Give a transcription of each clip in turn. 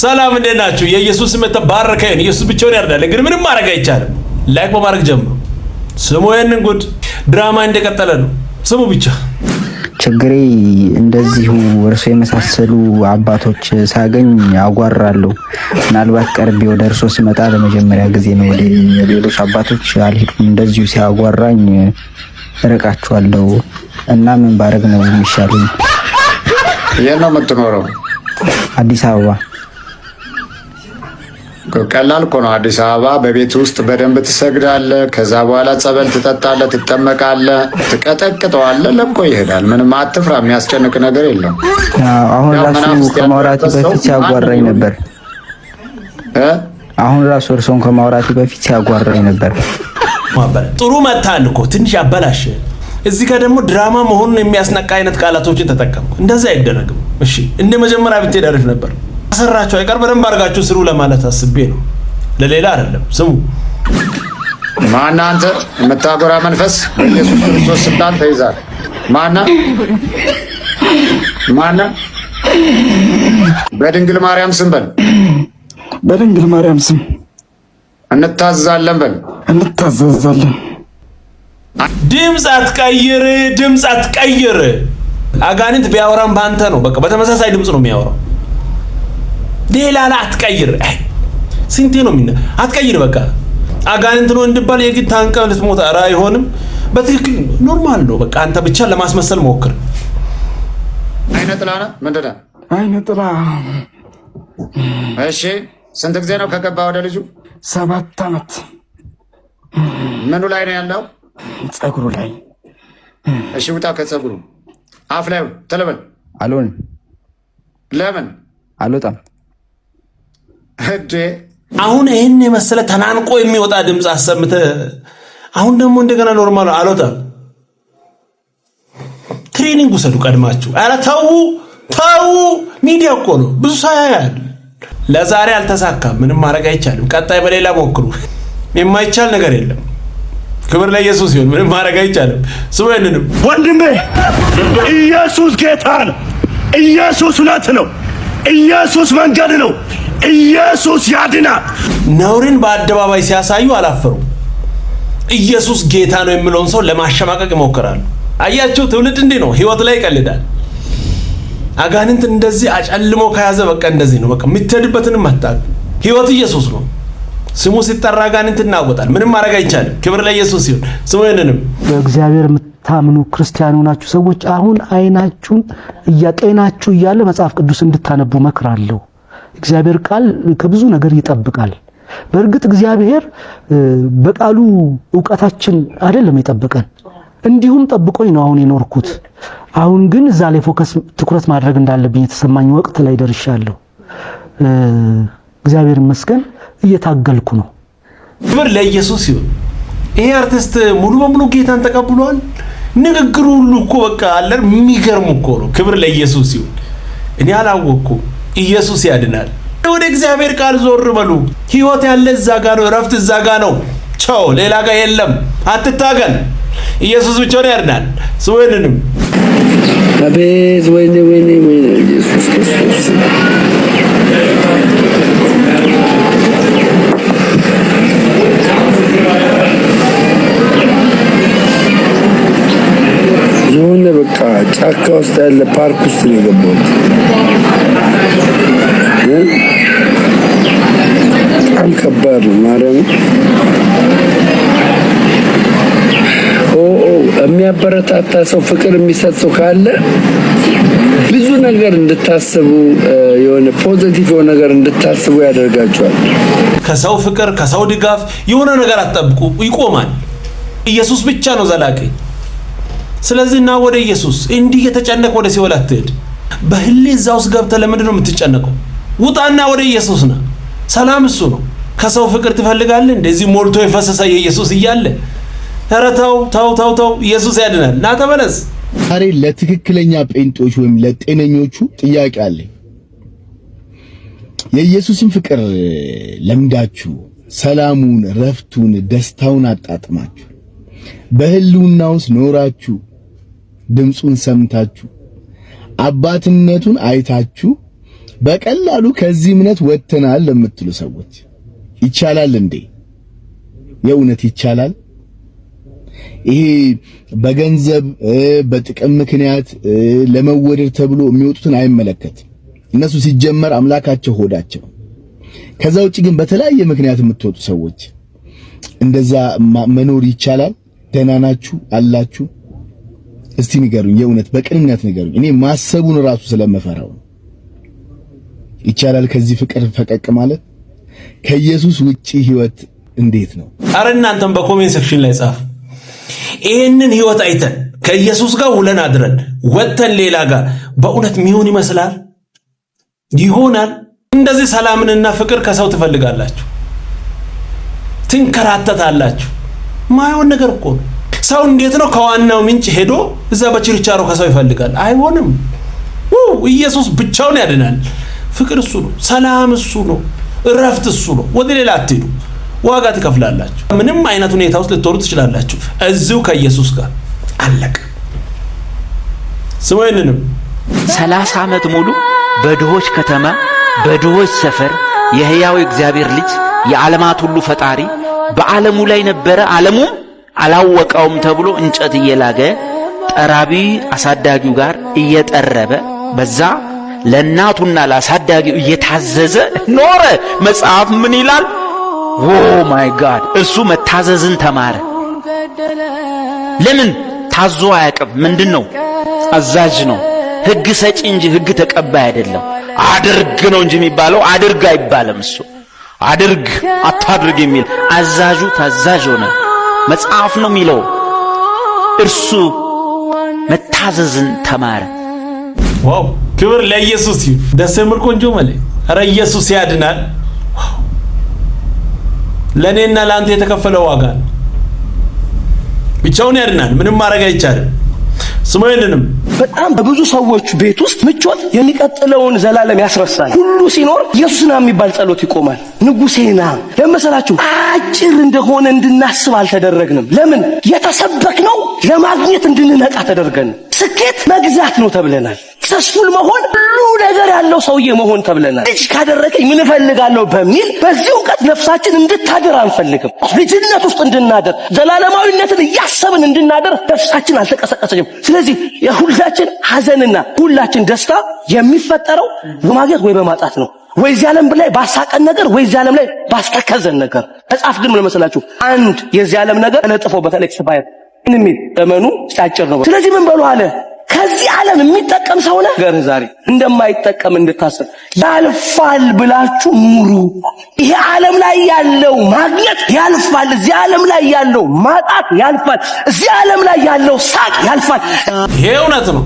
ሰላም እንዴት ናችሁ? የኢየሱስ ስም የተባረከ ይሁን። ኢየሱስ ብቻውን ያርዳል። ግን ምንም ማድረግ አይቻልም። ላይክ በማድረግ ጀምሩ። ስሙ ይሄንን ጉድ ድራማ እንደቀጠለ ነው። ስሙ ብቻ። ችግሬ እንደዚሁ እርሶ የመሳሰሉ አባቶች ሳገኝ አጓራለሁ። ምናልባት ቀርቤ ወደ እርሶ ስመጣ ለመጀመሪያ ጊዜ ነው። ወደ ሌሎች አባቶች አልሄድኩም። እንደዚሁ ሲያጓራኝ እርቃቸዋለሁ እና ምን ባረግ ነው የሚሻለኝ? የት ነው የምትኖረው? አዲስ አበባ። ቀላል እኮ ነው። አዲስ አበባ በቤት ውስጥ በደንብ ትሰግዳለህ። ከዛ በኋላ ጸበል ትጠጣለህ፣ ትጠመቃለህ፣ ትቀጠቅጠዋለህ፣ ለቆ ይሄዳል። ምንም አትፍራ፣ የሚያስጨንቅ ነገር የለም። አሁን ራሱ ከማውራቴ በፊት ሲያጓራኝ ነበር። አሁን ራሱ እርሶን ከማውራቴ በፊት ሲያጓራኝ ነበር። ጥሩ መታል እኮ ትንሽ ያበላሽ። እዚህ ጋር ደግሞ ድራማ መሆኑን የሚያስነቃ አይነት ቃላቶችን ተጠቀምኩ። እንደዛ አይደረግም። እሺ እንደ መጀመሪያ ብትሄድ አሪፍ ነበር። አሰራችሁ አይቀር በደንብ አድርጋችሁ ስሩ ለማለት አስቤ ነው፣ ለሌላ አይደለም። ስሙ ማና አንተ የምታጎራ መንፈስ በኢየሱስ ክርስቶስ ስልጣን ተይዛል። ማና በድንግል ማርያም ስም በል። በድንግል ማርያም ስም እንታዘዛለን በል። እንታዘዛለን። ድምፅ አትቀይር፣ ድምፅ አትቀይር። አጋንንት ቢያወራም ባንተ ነው። በቃ በተመሳሳይ ድምፅ ነው የሚያወራው። ሌላ አትቀይር። ስንቴ ነው አትቀይር። በቃ አጋንንት ነው እንድባል የግድ ታንቀህ ልትሞት ኧረ አይሆንም። በትክክል ኖርማል ነው። በቃ አንተ ብቻ ለማስመሰል ሞክር። አይነ ጥላ ነህ? ምንድን ነህ? አይነ ጥላ። እሺ ስንት ጊዜ ነው ከገባ ወደ ልጁ? 7 ዓመት። ምኑ ላይ ነው ያለው? ፀጉሩ ላይ። እሺ ውጣ ከፀጉሩ። አፍ ላይ ተለበል። አልሆንም። ለምን አልወጣም? አሁን ይህን የመሰለ ተናንቆ የሚወጣ ድምፅ አሰምተህ አሁን ደግሞ እንደገና ኖርማል አልወጣም። ትሬኒንግ ውሰዱ ቀድማችሁ። ኧረ ተው ተው። ሚዲያ እኮ ነው፣ ብዙ ሰው ያያል። ለዛሬ አልተሳካም፣ ምንም ማድረግ አይቻልም። ቀጣይ በሌላ ሞክሩ። የማይቻል ነገር የለም። ክብር ለኢየሱስ ይሁን። ምንም ማድረግ አይቻልም። ስሙ ይሄንንም ወንድሜ፣ ኢየሱስ ጌታ ነው። ኢየሱስ እውነት ነው። ኢየሱስ መንገድ ነው። ኢየሱስ ያድናል። ነውርን በአደባባይ ሲያሳዩ አላፈሩ። ኢየሱስ ጌታ ነው የሚለውን ሰው ለማሸማቀቅ ይሞክራሉ። አያችሁ፣ ትውልድ እንዲህ ነው፣ ህይወት ላይ ይቀልዳል። አጋንንት እንደዚህ አጨልሞ ከያዘ በቃ እንደዚህ ነው። በቃ የምትሄድበትንም አታውቅ። ህይወት ኢየሱስ ነው። ስሙ ሲጠራ አጋንንት እናወጣል። ምንም ማድረግ አይቻልም። ክብር ለኢየሱስ ይሁን። ስሙ ይሄንንም በእግዚአብሔር የምታምኑ ክርስቲያን ሆናችሁ ሰዎች አሁን አይናችሁን እያጤናችሁ እያለ መጽሐፍ ቅዱስ እንድታነቡ መክራለሁ። እግዚአብሔር ቃል ከብዙ ነገር ይጠብቃል። በእርግጥ እግዚአብሔር በቃሉ ዕውቀታችን አይደለም የጠበቀን፣ እንዲሁም ጠብቆኝ ነው አሁን የኖርኩት። አሁን ግን እዛ ላይ ትኩረት ማድረግ እንዳለብኝ የተሰማኝ ወቅት ላይ ደርሻለሁ። እግዚአብሔር ይመስገን እየታገልኩ ነው። ክብር ለኢየሱስ ይሁን። ይሄ አርቲስት ሙሉ በሙሉ ጌታን ተቀብሏል። ንግግሩ ሁሉ እኮ በቃ አለን የሚገርም እኮ ነው። ክብር ለኢየሱስ ይሁን። እኔ አላወቅኩም። ኢየሱስ ያድናል። ወደ እግዚአብሔር ቃል ዞር በሉ። ህይወት ያለ እዛ ጋ ነው። እረፍት እዛ ጋ ነው። ቻው፣ ሌላ ጋ የለም። አትታገል። ኢየሱስ ብቻውን ያድናል። ስወንንም አቤት ወይኔ ወይኔ ወይኔ ኢየሱስ ክርስቶስ የሆነ በቃ ጫካ ውስጥ ያለ ፓርክ ውስጥ ነው የገባሁት። በጣም ከባድ ነው። ማርያም የሚያበረታታ ሰው፣ ፍቅር የሚሰጥ ሰው ካለ ብዙ ነገር እንድታስቡ፣ የሆነ ፖዚቲቭ የሆነ ነገር እንድታስቡ ያደርጋቸዋል። ከሰው ፍቅር ከሰው ድጋፍ የሆነ ነገር አትጠብቁ፣ ይቆማል። ኢየሱስ ብቻ ነው ዘላቂ። ስለዚህ ና ወደ ኢየሱስ። እንዲህ የተጨነቀ ወደ ሲኦል አትሄድ። በህሌ እዛ ውስጥ ገብተህ ለምንድን ነው የምትጨነቀው? ውጣና ወደ ኢየሱስ ና። ሰላም እሱ ነው። ከሰው ፍቅር ትፈልጋለህ? እንደዚህ ሞልቶ የፈሰሰ የኢየሱስ እያለ ኧረ ተው ተው ተው ተው። ኢየሱስ ያድናል። ና ተመለስ። ዛሬ ለትክክለኛ ጴንጦች ወይም ለጤነኞቹ ጥያቄ አለኝ። የኢየሱስን ፍቅር ለምዳችሁ ሰላሙን፣ ረፍቱን፣ ደስታውን አጣጥማችሁ በህልውናውስ ኖራችሁ ድምጹን ሰምታችሁ አባትነቱን አይታችሁ በቀላሉ ከዚህ እምነት ወጥተናል ለምትሉ ሰዎች ይቻላል እንዴ? የእውነት ይቻላል? ይሄ በገንዘብ በጥቅም ምክንያት ለመወደድ ተብሎ የሚወጡትን አይመለከትም። እነሱ ሲጀመር አምላካቸው ሆዳቸው። ከዛ ውጪ ግን በተለያየ ምክንያት የምትወጡ ሰዎች እንደዛ መኖር ይቻላል? ደህና ናችሁ አላችሁ? እስቲ ንገሩኝ፣ የእውነት በቅንነት ንገሩኝ። እኔ ማሰቡን ራሱ ስለመፈራው ይቻላል ከዚህ ፍቅር ፈቀቅ ማለት? ከኢየሱስ ውጪ ህይወት እንዴት ነው? አረ እናንተም በኮሜንት ሴክሽን ላይ ጻፉ። ይሄንን ህይወት አይተን ከኢየሱስ ጋር ውለን አድረን ወጥተን ሌላ ጋር በእውነት ሚሆን ይመስላል? ይሆናል? እንደዚህ ሰላምንና ፍቅር ከሰው ትፈልጋላችሁ፣ ትንከራተታላችሁ። ማይሆን ነገር እኮ ነው። ሰው እንዴት ነው ከዋናው ምንጭ ሄዶ እዛ በችርቻሮ ከሰው ይፈልጋል? አይሆንም። ኢየሱስ ብቻውን ያድናል። ፍቅር እሱ ነው፣ ሰላም እሱ ነው፣ እረፍት እሱ ነው። ወደ ሌላ አትሄዱ፣ ዋጋ ትከፍላላችሁ። ምንም አይነት ሁኔታ ውስጥ ልትወሩ ትችላላችሁ፣ እዚሁ ከኢየሱስ ጋር አለቀ። ስሙኝንም 30 ዓመት ሙሉ በድሆች ከተማ በድሆች ሰፈር የሕያው እግዚአብሔር ልጅ የዓለማት ሁሉ ፈጣሪ በዓለሙ ላይ ነበረ፣ ዓለሙም አላወቀውም ተብሎ እንጨት እየላገ ጠራቢ አሳዳጊው ጋር እየጠረበ በዛ ለእናቱና ለአሳዳጊው እየታዘዘ ኖረ። መጽሐፍ ምን ይላል? ኦ ማይ ጋድ! እሱ መታዘዝን ተማረ። ለምን? ታዞ አያውቅም። ምንድነው? አዛዥ ነው። ሕግ ሰጪ እንጂ ሕግ ተቀባይ አይደለም። አድርግ ነው እንጂ የሚባለው አድርግ አይባልም። እሱ አድርግ አታድርግ የሚል አዛዡ ታዛዥ ሆነ። መጽሐፍ ነው የሚለው። እርሱ መታዘዝን ተማረ። ዋው! ክብር ለኢየሱስ ይሁን። ደስ የሚል ቆንጆ መልእክት። ኧረ ኢየሱስ ያድናል። ለኔና ለአንተ የተከፈለው ዋጋ ነው። ብቻውን ያድናል። ምንም ማድረግ አይቻልም። ስሙኝንም በጣም በብዙ ሰዎች ቤት ውስጥ ምቾት የሚቀጥለውን ዘላለም ያስረሳል። ሁሉ ሲኖር ኢየሱስና የሚባል ጸሎት ይቆማል። ንጉሴና ለመሰላችሁ አጭር እንደሆነ እንድናስብ አልተደረግንም። ለምን? የተሰበክነው ለማግኘት እንድንነቃ ተደርገን። ስኬት መግዛት ነው ተብለናል። ሰክሰስፉል መሆን ሁሉ ነገር ያለው ሰውዬ መሆን ተብለናል። ልጅ ካደረገኝ ምን እፈልጋለሁ በሚል በዚህ ዕውቀት ነፍሳችን እንድታደር አንፈልግም። ልጅነት ውስጥ እንድናደር ዘላለማዊነትን እያሰብን እንድናደር ነፍሳችን አልተቀሰቀሰችም። ስለዚህ የሁላችን ሐዘንና ሁላችን ደስታ የሚፈጠረው በማግኘት ወይ በማጣት ነው። ወይ እዚህ ዓለም ላይ ባሳቀን ነገር ወይ እዚህ ዓለም ላይ ባስተከዘን ነገር። መጽሐፍ ግን ምን መሰላችሁ? አንድ የዚህ ዓለም ነገር ለጥፎበታል። ኤክስፓየር እንሚል ዘመኑ አጭር ነው። ስለዚህ ምን በሉ አለ? ከዚህ ዓለም የሚጠቀም ሰው ነገር ዛሬ እንደማይጠቀም እንድታስብ ያልፋል ብላችሁ ኑሩ። ይሄ ዓለም ላይ ያለው ማግኘት ያልፋል። እዚህ ዓለም ላይ ያለው ማጣት ያልፋል። እዚህ ዓለም ላይ ያለው ሳቅ ያልፋል። ይሄ እውነት ነው።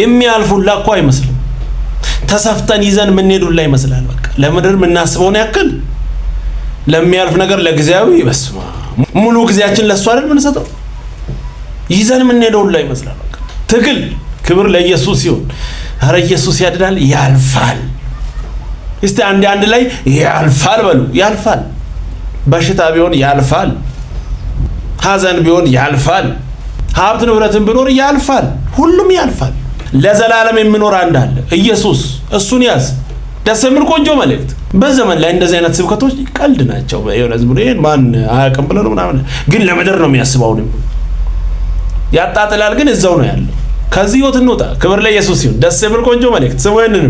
የሚያልፉላ እኮ አይመስልም። ተሰፍተን ይዘን የምንሄዱላ ይመስላል። በቃ ለምድር የምናስበውን ያክል ለሚያልፍ ነገር ለጊዜያዊ ይበስማ ሙሉ ጊዜያችን ለሱ አይደል የምንሰጠው? ይዘን የምንሄደውላ ይመስላል። ትግል። ክብር ለኢየሱስ ይሁን። ኧረ ኢየሱስ ያድናል። ያልፋል። እስቲ አንድ ላይ ያልፋል በሉ። ያልፋል። በሽታ ቢሆን ያልፋል። ሐዘን ቢሆን ያልፋል። ሀብት ንብረትን ቢኖር ያልፋል። ሁሉም ያልፋል። ለዘላለም የሚኖር አንድ አለ፣ ኢየሱስ። እሱን ያዝ። ደስ የሚል ቆንጆ መልእክት። በዘመን ላይ እንደዚህ አይነት ስብከቶች ቀልድ ናቸው። የሆነ ዝም ብሎ ይሄን ማን አያውቅም ብለው ነው ምናምን፣ ግን ለምድር ነው የሚያስበው ነው ያጣጥላል። ግን እዛው ነው ያለው። ከዚህ ህይወት እንውጣ። ክብር ለኢየሱስ ይሁን። ደስ የሚል ቆንጆ መልእክት። ስሙኝንም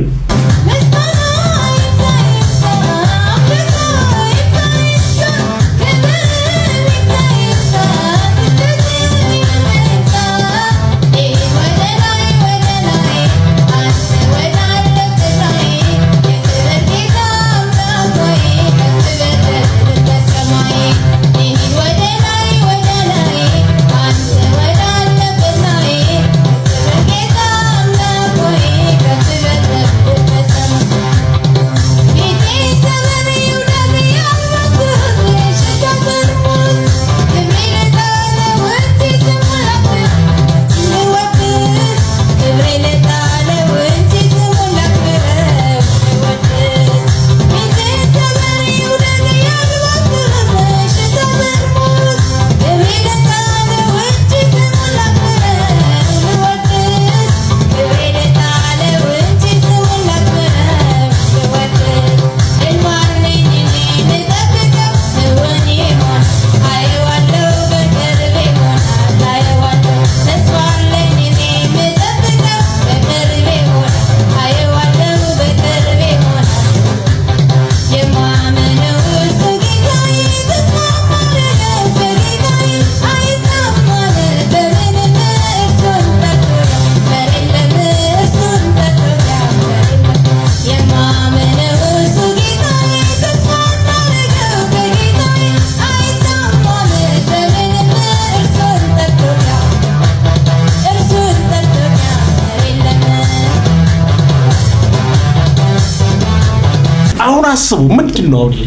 አሁን አስቡ ምንድነው ይሄ?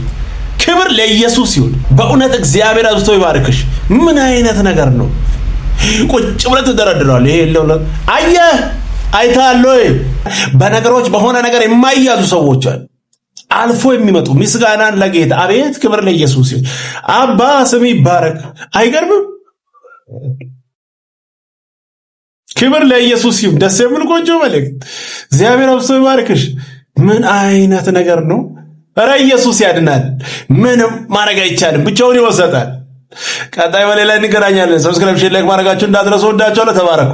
ክብር ለኢየሱስ ይሁን። በእውነት እግዚአብሔር አብዝቶ ይባርክሽ። ምን አይነት ነገር ነው? ቁጭ ብለህ ተደረድረዋል። ይሄ አየህ አይተሃል ወይ? በነገሮች በሆነ ነገር የማይያዙ ሰዎች አልፎ የሚመጡ ምስጋናን ለጌታ። አቤት ክብር ለኢየሱስ ይሁን። አባ ስም ይባረክ። አይገርምም? ክብር ለኢየሱስ ይሁን። ደስ የሚል ቆንጆ መልእክት። እግዚአብሔር አብዝቶ ይባርክሽ። ምን አይነት ነገር ነው? ኧረ ኢየሱስ ያድናል። ምንም ማድረግ አይቻልም። ብቻውን ይወሰዳል። ቀጣይ በሌላ እንገናኛለን። ሰብስክራይብ፣ ሼር፣ ላይክ ማድረጋችሁ እንዳትረሱ። ወዳችኋለሁ። ተባረኩ።